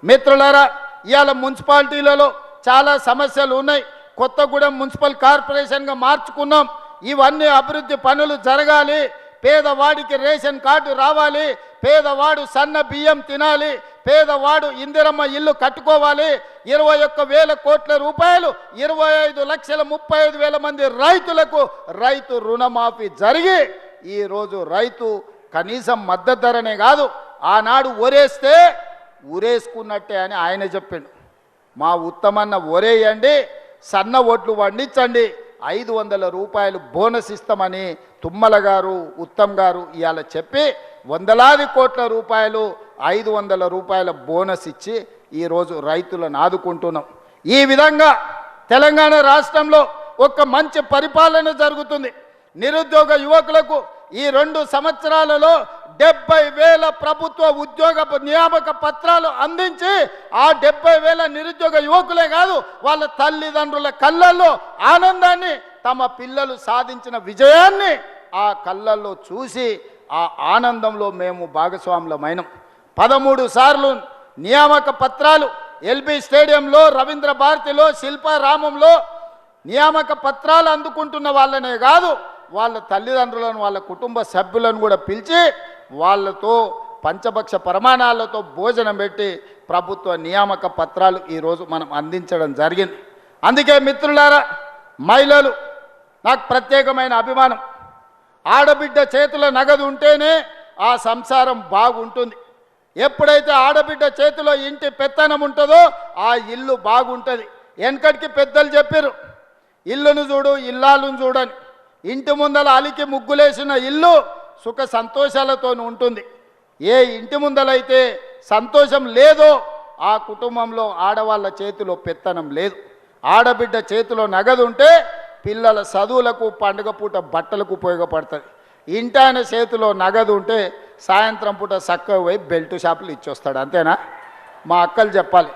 మిత్రులారా, ఇవాళ మున్సిపాలిటీలలో చాలా సమస్యలు ఉన్నాయి. కొత్తగూడెం మున్సిపల్ కార్పొరేషన్గా మార్చుకున్నాం. ఇవన్నీ అభివృద్ధి పనులు జరగాలి. పేదవాడికి రేషన్ కార్డు రావాలి, పేదవాడు సన్న బియ్యం తినాలి, పేదవాడు ఇందిరమ్మ ఇల్లు కట్టుకోవాలి. 21,000 కోట్ల రూపాయలు 25,35,000 మంది రైతులకు రైతు రుణమాఫీ జరిగి ఈరోజు రైతు కనీసం మద్దతు ధరనే కాదు, ఆనాడు ఒరేస్తే ఊరేసుకున్నట్టే అని ఆయన చెప్పిండు. మా ఉత్తమన్న ఒరేయండి, సన్న ఒడ్లు పండించండి, 500 రూపాయలు బోనస్ ఇస్తామని తుమ్మల గారు ఉత్తమ్ గారు ఇవాళ చెప్పి వందలాది కోట్ల రూపాయలు 500 రూపాయల బోనస్ ఇచ్చి ఈరోజు రైతులను ఆదుకుంటున్నాం. ఈ విధంగా తెలంగాణ రాష్ట్రంలో ఒక మంచి పరిపాలన జరుగుతుంది. నిరుద్యోగ యువకులకు ఈ 2 సంవత్సరాలలో 70,000 ప్రభుత్వ ఉద్యోగ నియామక పత్రాలు అందించి ఆ 70,000 నిరుద్యోగ యువకులే కాదు, వాళ్ళ తల్లిదండ్రుల కళ్ళల్లో ఆనందాన్ని, తమ పిల్లలు సాధించిన విజయాన్ని ఆ కళ్ళల్లో చూసి ఆ ఆనందంలో మేము భాగస్వాములమైనం. 13 సార్లు నియామక పత్రాలు ఎల్బీ స్టేడియంలో, రవీంద్ర భారతిలో, శిల్పారామంలో నియామక పత్రాలు అందుకుంటున్న వాళ్ళనే కాదు, వాళ్ళ తల్లిదండ్రులను, వాళ్ళ కుటుంబ సభ్యులను కూడా పిలిచి వాళ్ళతో పంచభక్ష ప్రమాణాలతో భోజనం పెట్టి ప్రభుత్వ నియామక పత్రాలు ఈరోజు మనం అందించడం జరిగింది. అందుకే మిత్రులారా, మహిళలు నాకు ప్రత్యేకమైన అభిమానం. ఆడబిడ్డ చేతుల నగదు ఉంటేనే ఆ సంసారం బాగుంటుంది. ఎప్పుడైతే ఆడబిడ్డ చేతిలో ఇంటి పెత్తనం ఉంటుందో ఆ ఇల్లు బాగుంటుంది. వెనకటికి పెద్దలు చెప్పారు, ఇల్లును చూడు ఇల్లాలను చూడని. ఇంటి ముందల అలికి ముగ్గులేసిన ఇల్లు సుఖ సంతోషాలతో ఉంటుంది. ఏ ఇంటి ముందలైతే సంతోషం లేదో ఆ కుటుంబంలో ఆడవాళ్ళ చేతిలో పెత్తనం లేదు. ఆడబిడ్డ చేతిలో నగదు ఉంటే పిల్లల చదువులకు, పండుగ పూట బట్టలకు ఉపయోగపడుతుంది. ఇంటాయన చేతిలో నగదు ఉంటే సాయంత్రం పూట చక్కగా పోయి బెల్ట్ షాపులు ఇచ్చొస్తాడు. అంతేనా? మా అక్కలు చెప్పాలి.